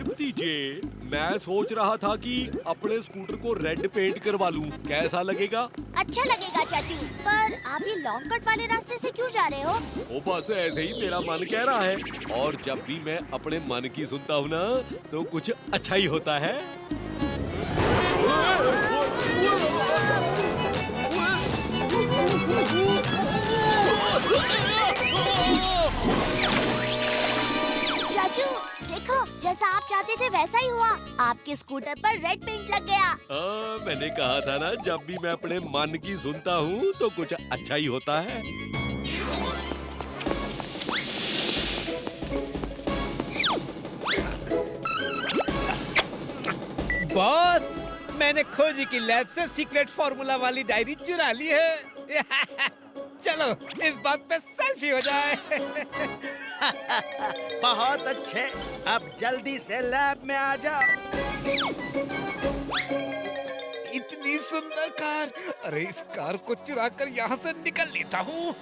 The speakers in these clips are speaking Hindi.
ओए भतीजे, मैं सोच रहा था कि अपने स्कूटर को रेड पेंट करवा लूं, कैसा लगेगा? अच्छा लगेगा चाचू, पर आप ये लॉन्ग कट वाले रास्ते से क्यों जा रहे हो? वो बस ऐसे ही मेरा मन कह रहा है, और जब भी मैं अपने मन की सुनता हूँ ना, तो कुछ अच्छा ही होता है। चाचू देखो, जैसा आप चाहते थे वैसा ही हुआ। आपके स्कूटर पर रेड पेंट लग गया। मैंने कहा था ना, जब भी मैं अपने मन की सुनता हूँ तो कुछ अच्छा ही होता है। बॉस, मैंने खोजी की लैब से सीक्रेट फॉर्मूला वाली डायरी चुरा ली है। चलो इस बात पे सेल्फी हो जाए। बहुत अच्छे, अब जल्दी से लैब में आ जाओ। इतनी सुंदर कार, अरे इस कार को चुरा कर यहाँ से निकल लेता हूँ।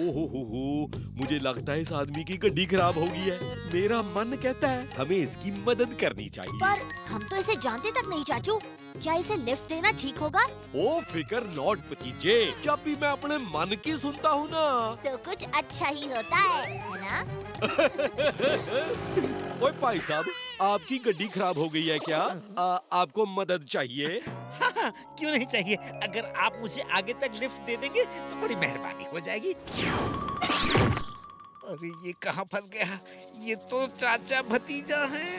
ओहो, मुझे लगता है इस आदमी की गड्डी खराब हो गई है। मेरा मन कहता है हमें इसकी मदद करनी चाहिए। पर हम तो इसे जानते तक नहीं चाचू, क्या इसे लिफ्ट देना ठीक होगा? ओ फिकर नॉट भतीजे, जब भी मैं अपने मन की सुनता हूँ ना, तो कुछ अच्छा ही होता है ना? ओए भाई साहब, आपकी गड्डी खराब हो गई है क्या? आपको मदद चाहिए? हाँ, क्यों नहीं चाहिए। अगर आप मुझे आगे तक लिफ्ट दे देंगे तो बड़ी मेहरबानी हो जाएगी। अरे ये कहाँ फंस गया? ये तो चाचा भतीजा हैं।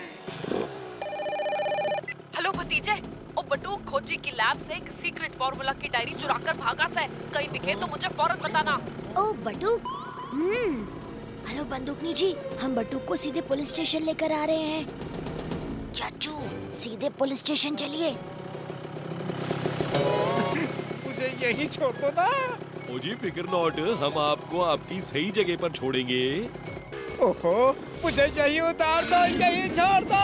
हेलो भतीजे, ओ बटूक खोजी की लैब से एक सीक्रेट फॉर्मूला की डायरी चुराकर भागा से। कहीं दिखे तो मुझे फौरन बताना। ओ बटूक, हेलो बंदूकनी जी, हम बटूक को सीधे पुलिस स्टेशन लेकर आ रहे हैं। चाचू सीधे पुलिस स्टेशन चलिए। मुझे यही छोड़ दो ना। ओ जी फिकर नॉट, हम आपको आपकी सही जगह पर छोड़ेंगे। ओहो, मुझे यही उतार दो, यही छोड़ दो।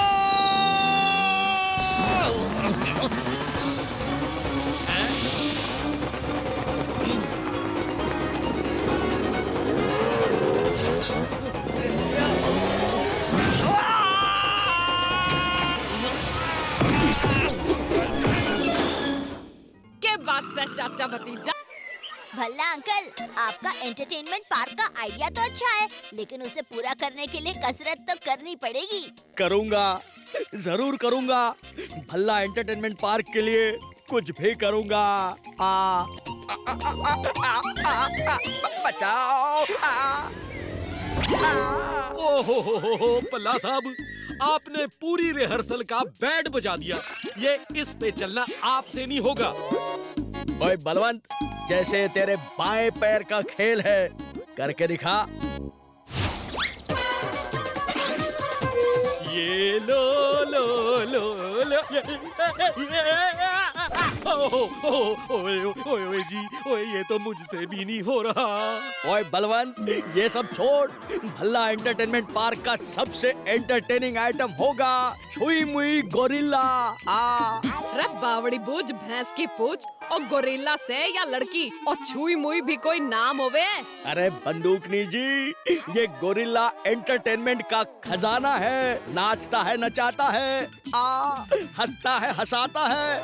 क्या बात है चाचा भतीजा। भला अंकल, आपका एंटरटेनमेंट पार्क का आइडिया तो अच्छा है, लेकिन उसे पूरा करने के लिए कसरत तो करनी पड़ेगी। करूँगा, जरूर करूँगा। भल्ला एंटरटेनमेंट पार्क के लिए कुछ भी करूँगा। बचाओ। ओहो पल्ला साहब, आपने पूरी रिहर्सल का बैंड बजा दिया। ये इस पे चलना आपसे नहीं होगा। ओए बलवंत, जैसे तेरे बाएं पैर का खेल है, करके दिखा। ये लो लो लो लो, ओए जी, ओए ये तो मुझसे भी नहीं हो रहा। ओए बलवंत, ये सब छोड़। भल्ला एंटरटेनमेंट पार्क का सबसे एंटरटेनिंग आइटम होगा छुई मुई गोरिल्ला। अरे बावड़ी बूझ भैंस की पूछ, और गोरिल्ला से या लड़की और छुई मुई भी कोई नाम होवे? अरे बंदूकनी जी, ये गोरिल्ला एंटरटेनमेंट का खजाना है। नाचता है, नचाता है, हंसता है, हंसाता है।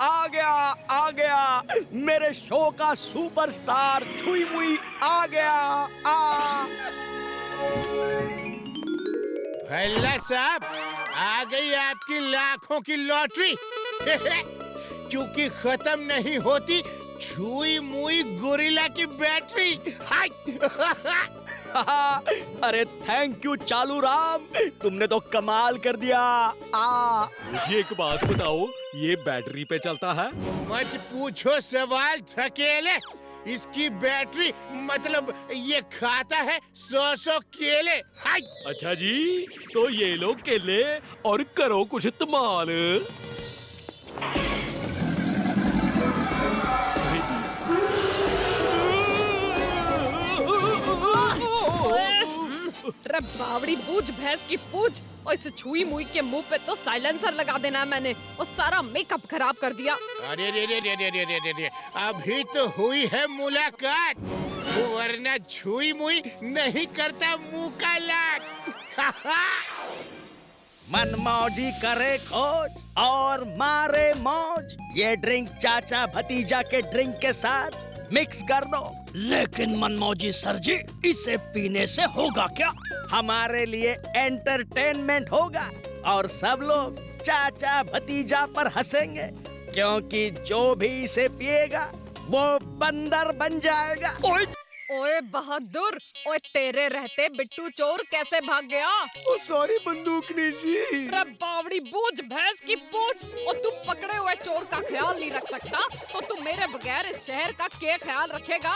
आ गया, आ गया, मेरे शो का सुपरस्टार छुई मुई आ गया। भल्ला साहब, आ गई आपकी लाखों की लॉटरी। क्योंकि खत्म नहीं होती छुई मुई गोरिल्ला की बैटरी। हाय। अरे थैंक यू चालू राम, तुमने तो कमाल कर दिया। मुझे एक बात बताओ, ये बैटरी पे चलता है? मत पूछो सवाल थकेले। इसकी बैटरी मतलब ये खाता है 100 केले। हाय। अच्छा जी, तो ये लो केले और करो कुछ धमाल। रे बावड़ी बूझ भैंस की पूछ। और इस छुई मुई के मुंह पे तो साइलेंसर लगा देना मैंने, और सारा मेकअप खराब कर दिया। अरे रे रे रे रे रे रे रे रे, अभी तो हुई है मुलाकात, वरना छुई मुई नहीं करता मुंह का लात। मनमौजी करे खोज और मारे मौज। ये ड्रिंक चाचा भतीजा के ड्रिंक के साथ मिक्स कर दो। लेकिन मनमौजी सर जी, इसे पीने से होगा क्या? हमारे लिए एंटरटेनमेंट होगा और सब लोग चाचा भतीजा पर हंसेंगे, क्योंकि जो भी इसे पिएगा वो बंदर बन जाएगा। ओए बहादुर, ओए तेरे रहते बिट्टू चोर कैसे भाग गया? ओ सॉरी बंदूकनी जी। रे बावड़ी बूझ भैंस की पूछ। और तू पकड़े हुए चोर का ख्याल नहीं रख सकता तो तू मेरे बगैर इस शहर का क्या ख्याल रखेगा?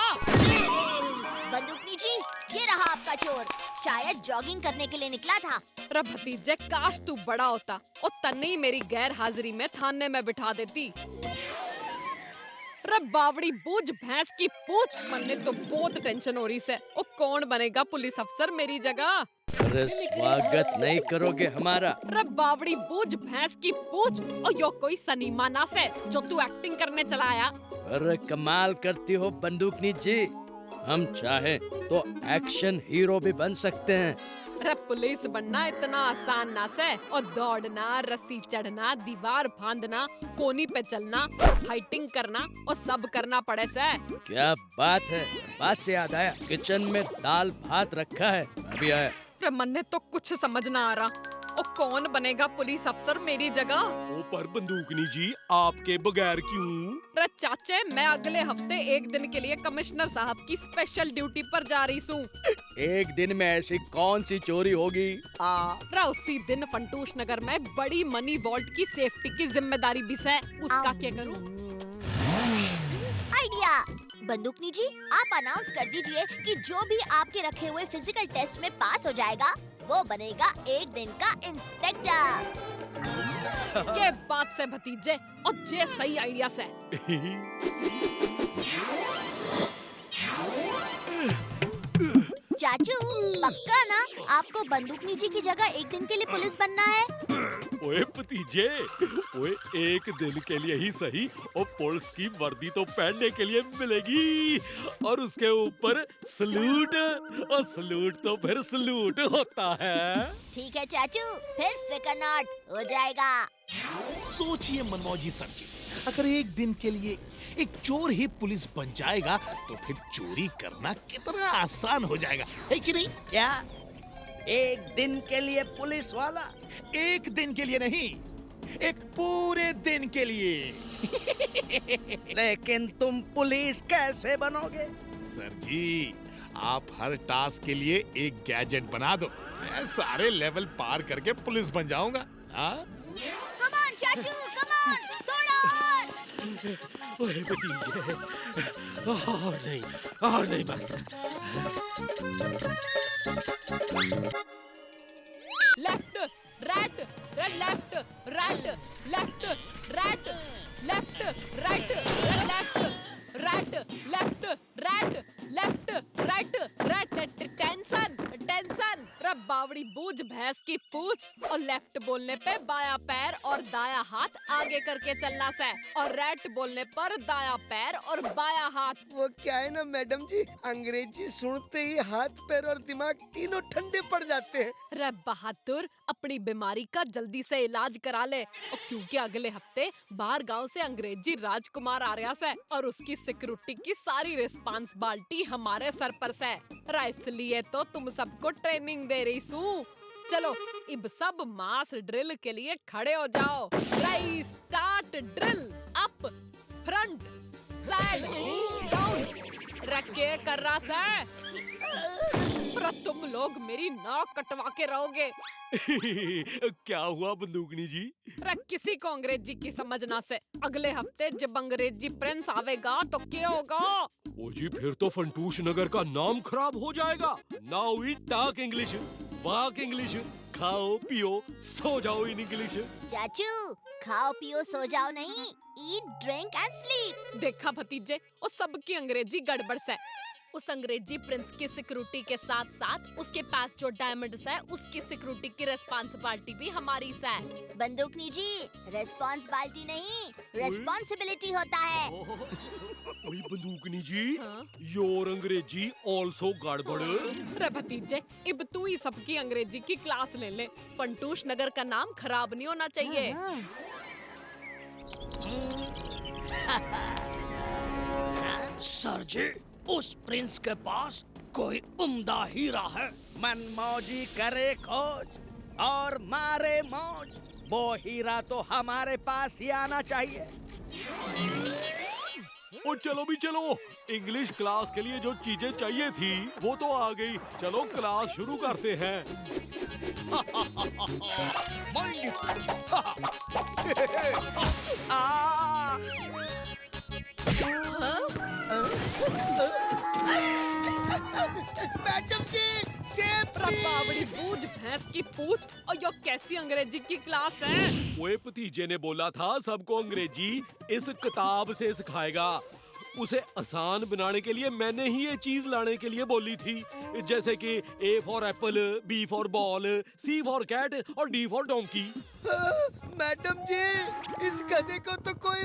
बंदूकनी जी, ये रहा आपका चोर, शायद जॉगिंग करने के लिए निकला था। रे भतीजे, काश तू बड़ा होता और तन्ने ही मेरी गैर हाजिरी में थाने में बिठा देती। रे बावड़ी बूझ भैंस की पूछ, मन्ने तो बहुत टेंशन हो रही से। ओ कौन बनेगा पुलिस अफसर मेरी जगह? अरे स्वागत नहीं करोगे हमारा? रे बावड़ी बूझ भैंस की पूछ। और यो कोई सनीमा नास है जो तू एक्टिंग करने चला आया? अरे कमाल करती हो बंदूकनी जी, हम चाहे तो एक्शन हीरो भी बन सकते हैं। रे पुलिस बनना इतना आसान ना से, और दौड़ना, रस्सी चढ़ना, दीवार फांदना, कोनी पे चलना, फाइटिंग करना और सब करना पड़े से। क्या बात है, बात से याद आया, किचन में दाल भात रखा है, अभी आया। रे मन्ने तो कुछ समझ ना आ रहा। और कौन बनेगा पुलिस अफसर मेरी जगह? ओ पर बंदूकनी जी, आपके बगैर क्यों? रे चाचे, मैं अगले हफ्ते एक दिन के लिए कमिश्नर साहब की स्पेशल ड्यूटी पर जा रही हूँ। एक दिन में ऐसी कौन सी चोरी होगी? रे उसी दिन फंटूश नगर में बड़ी मनी वॉल्ट की सेफ्टी की जिम्मेदारी भी है, उसका क्या करूँ? आइडिया! बंदूकनी जी, आप अनाउंस कर दीजिए कि जो भी आपके रखे हुए फिजिकल टेस्ट में पास हो जाएगा वो बनेगा एक दिन का इंस्पेक्टर। के बात से भतीजे, और जे सही आइडिया से। चाचू, पक्का ना आपको बंदूकनी जी की जगह एक दिन के लिए पुलिस बनना है? ओए भतीजे, ओए एक दिन के लिए ही सही, और पुलिस की वर्दी तो पहनने के लिए मिलेगी, और उसके ऊपर सलूट, और सलूट तो फिर सलूट होता है। ठीक है चाचू, फिर फिकर नॉट, हो जाएगा। सोचिए मनमौजी सर जी, अगर एक दिन के लिए एक चोर ही पुलिस बन जाएगा तो फिर चोरी करना कितना आसान हो जाएगा, है कि नहीं? क्या एक दिन के लिए पुलिस वाला? एक दिन के लिए नहीं, एक पूरे दिन के लिए। लेकिन तुम पुलिस कैसे बनोगे? सर जी, आप हर टास्क के लिए एक गैजेट बना दो, मैं सारे लेवल पार करके पुलिस बन जाऊंगा। हाँ? कम ऑन चाचू, कम ऑन, थोड़ा और। ओए भतीजे, और नहीं बस। Left right, left right, left right, left right, left right, left right, left right, right. Tension tension. रे बावड़ी बूझ भैंस की पूछ। और लेफ्ट बोलने पे बाया पैर और दाया हाथ आगे करके चलना से, और राइट बोलने पर दाया पैर और बाया हाथ। वो क्या है ना मैडम जी, अंग्रेजी सुनते ही हाथ पैर और दिमाग तीनों ठंडे पड़ जाते हैं। रे बहादुर, अपनी बीमारी का जल्दी से इलाज करा ले, और क्योंकि अगले हफ्ते बाहर गांव से अंग्रेजी राजकुमार आ रहा है और उसकी सिक्योरिटी की सारी रिस्पांसिबिलिटी हमारे सर पर से। इसलिए तो तुम सबको ट्रेनिंग दे रही हूँ। चलो इब सब मास ड्रिल के लिए खड़े हो जाओ। Start drill. Up, front, side, down. रखे कर रहा है। पर तुम लोग मेरी नाक कटवा के रहोगे। क्या हुआ बंदूकनी जी? किसी को अंग्रेजी की समझना से। अगले हफ्ते जब अंग्रेजी प्रिंस आवेगा तो क्या होगा? ओ जी, फिर तो फंटूश नगर का नाम खराब हो जाएगा। Now we talk English, walk English, खाओ पियो सो जाओ इन इंग्लिश। चाचू, खाओ पियो सो जाओ नहीं, ईट ड्रिंक एंड स्लीप। देखा भतीजे, और सबकी अंग्रेजी गड़बड़ से। उस अंग्रेजी प्रिंस की सिक्योरिटी के साथ साथ उसके पास जो डायमंड्स है उसकी सिक्योरिटी की रिस्पांसिबिलिटी भी हमारी है। बंदूकनी जी, रिस्पॉन्सिबिलिटी नहीं, रिस्पॉन्सिबिलिटी होता है। ओए बंदूकनी जी, हाँ? योर अंग्रेजी ऑल्सो गड़बड़। रे भतीजे, अब तू ही सबकी अंग्रेजी की क्लास ले ले। फंटूश नगर का नाम खराब नहीं होना चाहिए। सर जी, उस प्रिंस के पास कोई उम्दा हीरा है। मनमौजी करे खोज और मारे मौज, वो हीरा तो हमारे पास ही आना चाहिए। और चलो भी चलो, इंग्लिश क्लास के लिए जो चीजें चाहिए थी वो तो आ गई। चलो क्लास शुरू करते हैं। आ, मैडम जी, सेफ बावड़ी बूझ भैंस की पूछ, और यो कैसी अंग्रेजी की क्लास है? ओए भतीजे ने बोला था सबको अंग्रेजी इस किताब से सिखाएगा। उसे आसान बनाने के लिए मैंने ही ये चीज लाने के लिए बोली थी, जैसे कि A for apple, B for ball, C for cat और D फॉर डोंकी। मैडम जी, इस गधे को तो कोई